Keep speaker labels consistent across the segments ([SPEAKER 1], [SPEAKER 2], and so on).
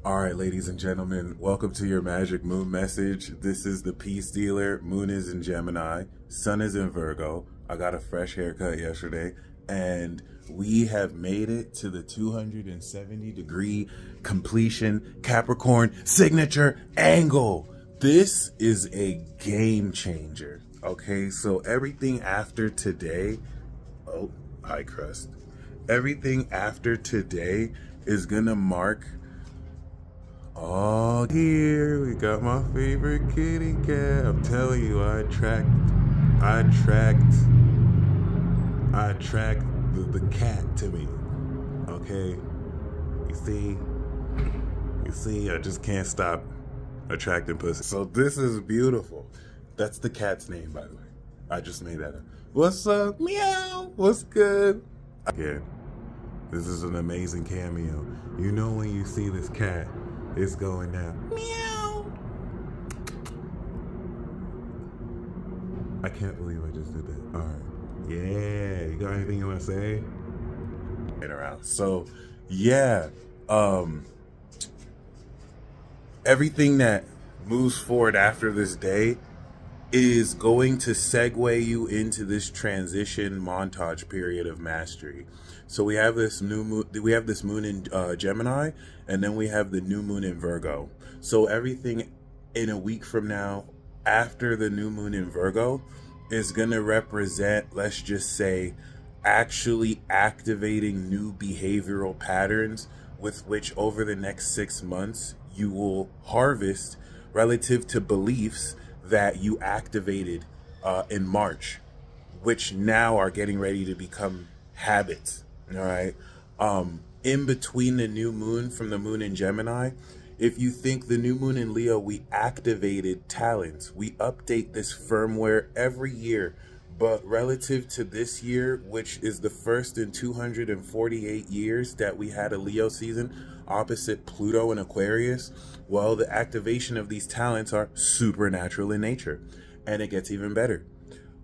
[SPEAKER 1] All right, ladies and gentlemen, welcome to your magic moon message. This is the peace dealer. Moon is in Gemini, sun is in Virgo. I got a fresh haircut yesterday, and we have made it to the 270-degree completion Capricorn signature angle. This is a game changer. Okay, so everything after today, oh, high crust. Everything after today is gonna mark. Oh, here we got my favorite kitty cat. I'm telling you, I attract the cat to me. Okay, you see, I just can't stop attracting pussy. So this is beautiful. That's the cat's name, by the way. I just made that up. What's up? Meow. What's good? Again, this is an amazing cameo. You know when you see this cat, it's going down. Meow. I can't believe I just did that. All right. Yeah. You got anything you want to say? Get around. So, yeah. Everything that moves forward after this day is going to segue you into this transition montage period of mastery. So we have this new moon, in Gemini, and then we have the new moon in Virgo. So everything in a week from now, after the new moon in Virgo, is going to represent, let's just say, actually activating new behavioral patterns with which over the next 6 months you will harvest relative to beliefs that you activated in March, which now are getting ready to become habits. All right. In between the new moon from the moon in Gemini, if you think the new moon in Leo, we activated talents. We update this firmware every year, but relative to this year, which is the first in 248 years that we had a Leo season opposite Pluto and Aquarius, well, the activation of these talents are supernatural in nature, and it gets even better.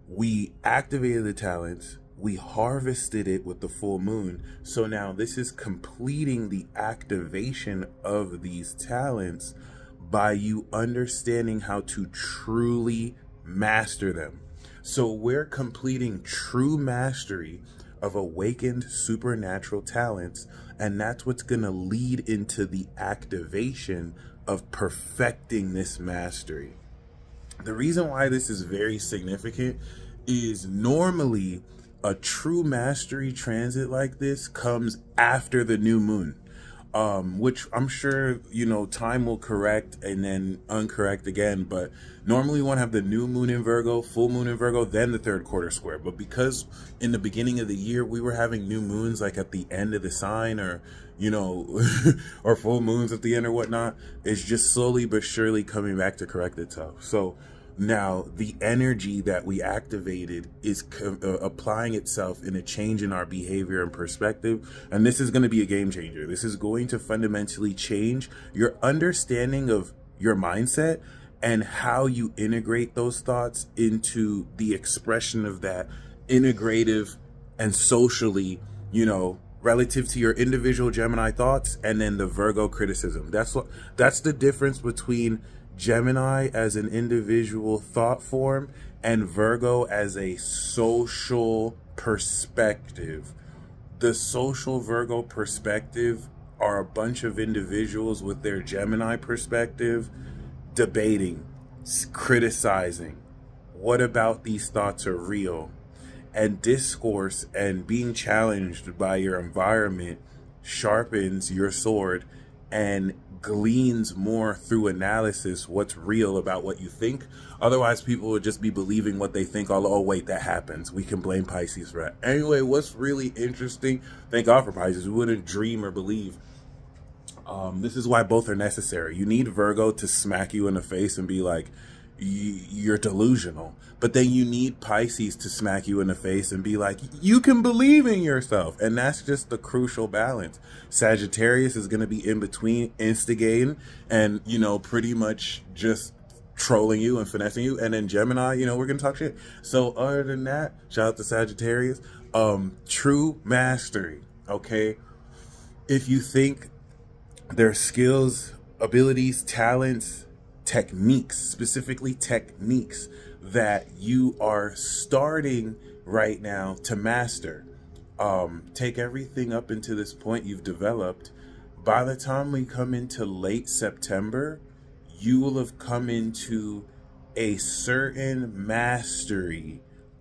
[SPEAKER 1] We activated the talents, we harvested it with the full moon, so now this is completing the activation of these talents by you understanding how to truly master them. So we're completing true mastery of awakened supernatural talents, and that's what's going to lead into the activation of perfecting this mastery. The reason why this is very significant is normally a true mastery transit like this comes after the new moon, which I'm sure, you know, time will correct and then uncorrect again. But normally you want to have the new moon in Virgo, full moon in Virgo, then the third quarter square. But because in the beginning of the year, we were having new moons like at the end of the sign, or, you know, or full moons at the end or whatnot, it's just slowly but surely coming back to correct itself. So now the energy that we activated is applying itself in a change in our behavior and perspective. And this is going to be a game changer. This is going to fundamentally change your understanding of your mindset and how you integrate those thoughts into the expression of that integrative and socially, you know, relative to your individual Gemini thoughts and then the Virgo criticism. That's the difference between Gemini as an individual thought form and Virgo as a social perspective. The social Virgo perspective are a bunch of individuals with their Gemini perspective debating, criticizing. What about these thoughts are real? And discourse and being challenged by your environment sharpens your sword and gleans more through analysis what's real about what you think. Otherwise, people would just be believing what they think. Oh, wait, that happens. We can blame Pisces for that. Anyway, what's really interesting, thank God for Pisces, we wouldn't dream or believe. This is why both are necessary. You need Virgo to smack you in the face and be like, you're delusional. But then you need Pisces to smack you in the face and be like, you can believe in yourself. And that's just the crucial balance. Sagittarius is going to be in between, instigating and, you know, pretty much just trolling you and finessing you. And then Gemini, you know, we're going to talk shit. So other than that, shout out to There are skills, abilities, talents, techniques, specifically techniques that you are starting right now to master. Take everything up into this point you've developed. By the time we come into late September, you will have come into a certain mastery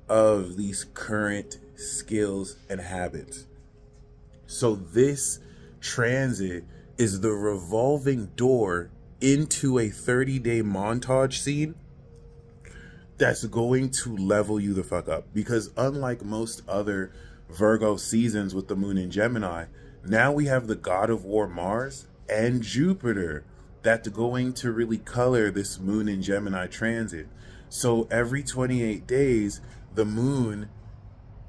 [SPEAKER 1] of these current skills and habits. So this transit is the revolving door into a 30-day montage scene that's going to level you the fuck up. Because unlike most other Virgo seasons with the moon in Gemini, now we have the god of war Mars and Jupiter that's going to really color this moon in Gemini transit. So every 28 days, the moon,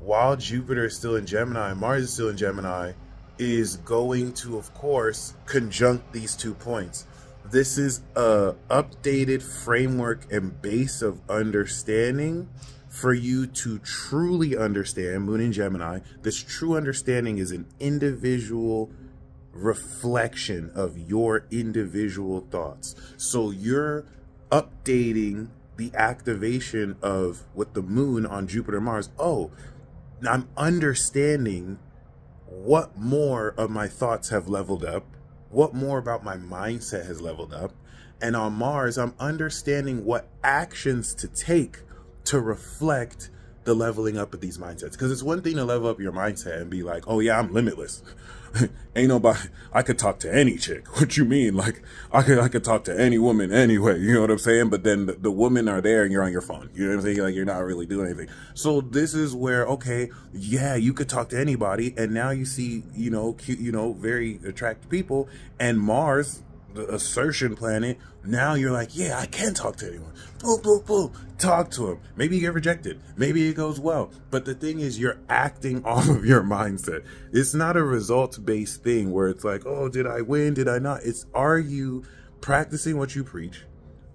[SPEAKER 1] while Jupiter is still in Gemini and Mars is still in Gemini, is going to, of course, conjunct these 2 points. This is a updated framework and base of understanding for you to truly understand Moon in Gemini. This true understanding is an individual reflection of your individual thoughts. So you're updating the activation of with the moon on Jupiter, Mars. Oh, I'm understanding what more of my thoughts have leveled up, what more about my mindset has leveled up. And on Mars, I'm understanding what actions to take to reflect the leveling up of these mindsets. Because it's one thing to level up your mindset and be like, oh yeah, I'm limitless. Ain't nobody, I could talk to any chick. What you mean? Like, I could talk to any woman anyway. You know what I'm saying? But then the women are there and you're on your phone. You know what I'm saying? Like, you're not really doing anything. So this is where, okay, yeah, you could talk to anybody. And now you see, you know, cute, you know, very attractive people. And Mars, the assertion planet, now you're like, yeah, I can talk to anyone. Boom, boom, boom. Talk to him. Maybe you get rejected. Maybe it goes well. But the thing is, you're acting off of your mindset. It's not a results-based thing where it's like, oh, did I win? Did I not? It's, are you practicing what you preach?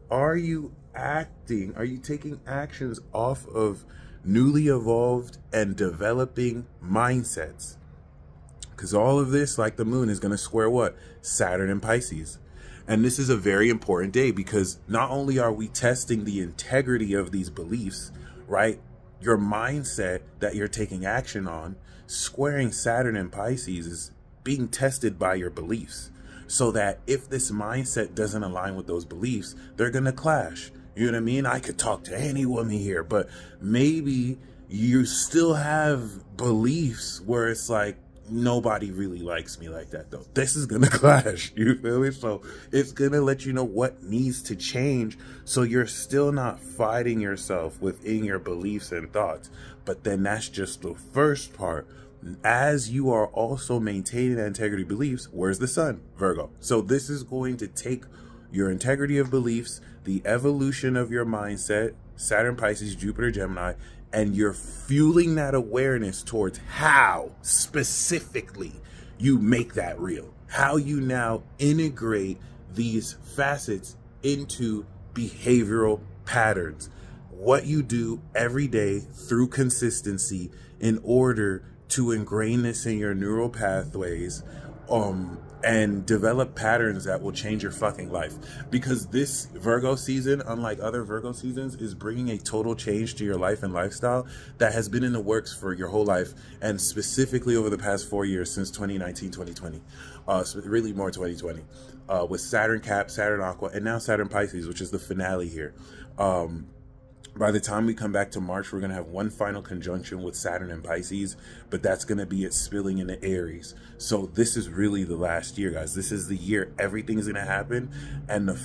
[SPEAKER 1] Are you acting? Are you taking actions off of newly evolved and developing mindsets? Because all of this, like the moon, is going to square what? Saturn and Pisces. And this is a very important day because not only are we testing the integrity of these beliefs, right? Your mindset that you're taking action on, squaring Saturn and Pisces is being tested by your beliefs. So that if this mindset doesn't align with those beliefs, they're going to clash. You know what I mean? I could talk to any woman here, but maybe you still have beliefs where it's like, nobody really likes me like that though. This is gonna clash, you feel me? So it's gonna let you know what needs to change so you're still not fighting yourself within your beliefs and thoughts. But then that's just the first part. As you are also maintaining that integrity beliefs, where's the sun? Virgo. So this is going to take your integrity of beliefs, the evolution of your mindset, Saturn, Pisces, Jupiter, Gemini, and you're fueling that awareness towards how specifically you make that real. How you now integrate these facets into behavioral patterns. What you do every day through consistency in order to ingrain this in your neural pathways, and develop patterns that will change your fucking life. Because this Virgo season, unlike other Virgo seasons, is bringing a total change to your life and lifestyle that has been in the works for your whole life, and specifically over the past 4 years since 2019, 2020, really more 2020, with Saturn Cap, Saturn Aqua, and now Saturn Pisces, which is the finale here. By the time we come back to March, we're going to have one final conjunction with Saturn and Pisces, but that's going to be it spilling into Aries. So this is really the last year, guys. This is the year everything's going to happen. And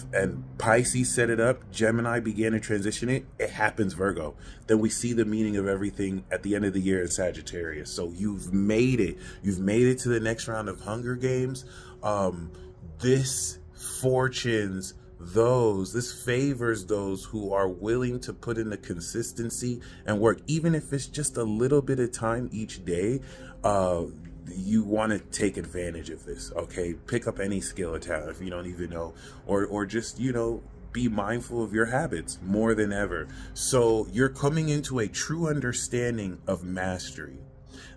[SPEAKER 1] Pisces set it up. Gemini began to transition it. It happens Virgo. Then we see the meaning of everything at the end of the year in Sagittarius. So you've made it. You've made it to the next round of Hunger Games. This favors those who are willing to put in the consistency and work, even if it's just a little bit of time each day. You want to take advantage of this, okay? Pick up any skill or talent if you don't even know, or just, you know, be mindful of your habits more than ever. So you're coming into a true understanding of mastery.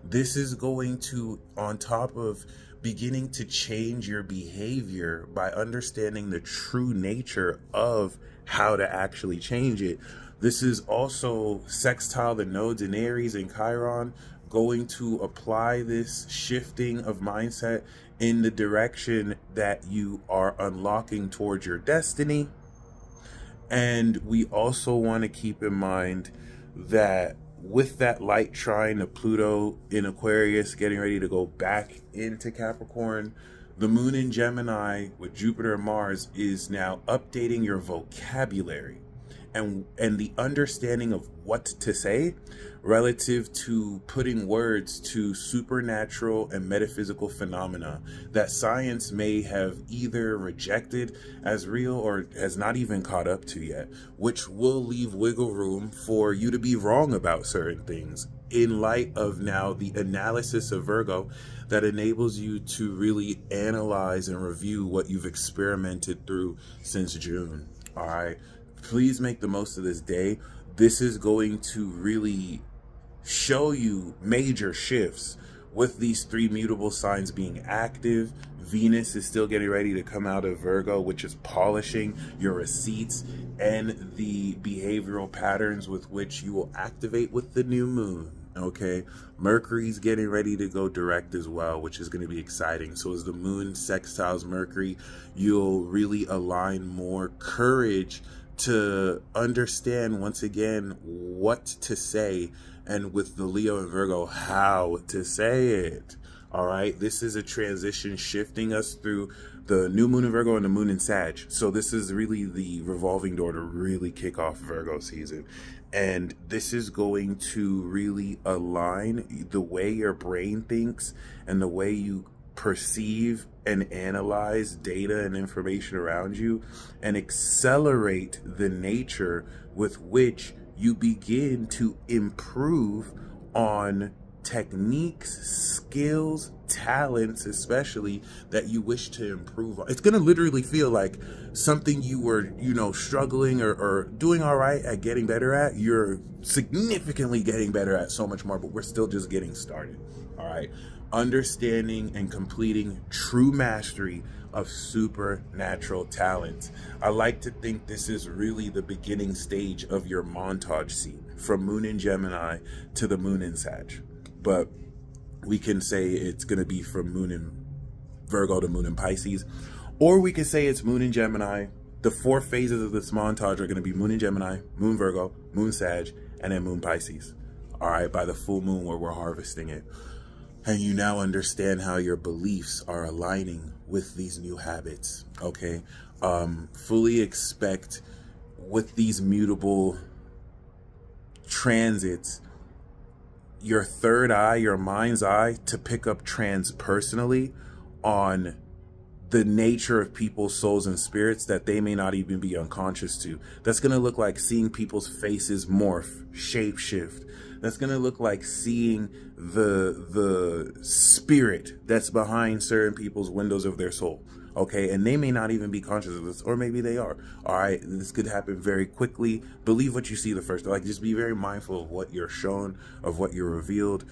[SPEAKER 1] This is going to, on top of beginning to change your behavior by understanding the true nature of how to actually change it. This is also sextile the nodes in Aries and Chiron, going to apply this shifting of mindset in the direction that you are unlocking towards your destiny. And we also want to keep in mind that with that light trine of Pluto in Aquarius getting ready to go back into Capricorn, the moon in Gemini with Jupiter and Mars is now updating your vocabulary and the understanding of what to say relative to putting words to supernatural and metaphysical phenomena that science may have either rejected as real or has not even caught up to yet, which will leave wiggle room for you to be wrong about certain things in light of now the analysis of Virgo that enables you to really analyze and review what you've experimented through since June. All right. Please make the most of this day. This is going to really show you major shifts with these three mutable signs being active. Venus is still getting ready to come out of Virgo, which is polishing your receipts and the behavioral patterns with which you will activate with the new moon. Okay, Mercury's getting ready to go direct as well, which is going to be exciting. So as the moon sextiles Mercury, you'll really align more courage to understand once again what to say, and with the Leo and Virgo, how to say it. All right, this is a transition shifting us through the new moon in Virgo and the moon in Sag. So this is really the revolving door to really kick off Virgo season. And this is going to really align the way your brain thinks and the way you perceive and analyze data and information around you, and accelerate the nature with which you begin to improve on techniques, skills, talents, especially that you wish to improve on. It's going to literally feel like something you were, struggling or doing all right at getting better at. You're significantly getting better at so much more, but we're still just getting started. All right. Understanding and completing true mastery of supernatural talents. I like to think this is really the beginning stage of your montage scene from moon in Gemini to the moon in Sag. But we can say it's going to be from moon in Virgo to moon in Pisces, or we can say it's moon in Gemini. The 4 phases of this montage are going to be moon in Gemini, moon Virgo, moon Sag, and then moon Pisces. All right, by the full moon where we're harvesting it. And you now understand how your beliefs are aligning with these new habits, okay? Fully expect with these mutable transits, your third eye, your mind's eye, to pick up transpersonally on the nature of people's souls and spirits that they may not even be unconscious to. That's going to look like seeing people's faces morph, shape shift. That's going to look like seeing the spirit that's behind certain people's windows of their soul. Okay, and they may not even be conscious of this, or maybe they are. All right, this could happen very quickly. Believe what you see the first. Like, just be very mindful of what you're shown, of what you're revealed.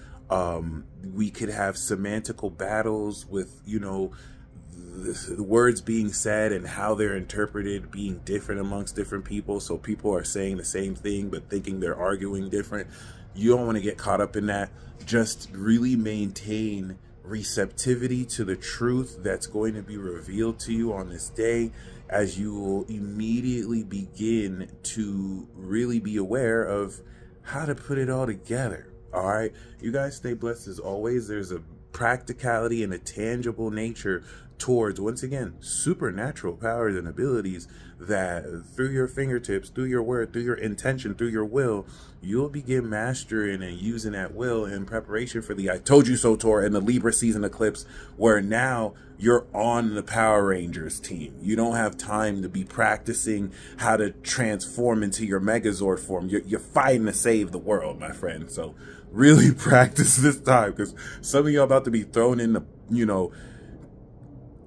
[SPEAKER 1] We could have semantical battles with, the words being said and how they're interpreted being different amongst different people. So people are saying the same thing but thinking they're arguing different. You don't want to get caught up in that. Just really maintain receptivity to the truth that's going to be revealed to you on this day, as you will immediately begin to really be aware of how to put it all together. All right, you guys stay blessed as always. There's a practicality and a tangible nature towards, once again, supernatural powers and abilities that through your fingertips, through your word, through your intention, through your will, you'll begin mastering and using at will in preparation for the I Told You So tour and the Libra season eclipse, where now you're on the Power Rangers team. You don't have time to be practicing how to transform into your Megazord form. You're fighting to save the world, my friend. So really practice this time, because some of y'all about to be thrown in the,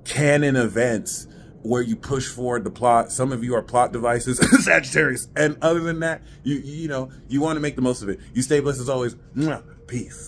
[SPEAKER 1] canon events where you push forward the plot. Some of you are plot devices, Sagittarius. And other than that, you want to make the most of it. You stay blessed as always. Peace.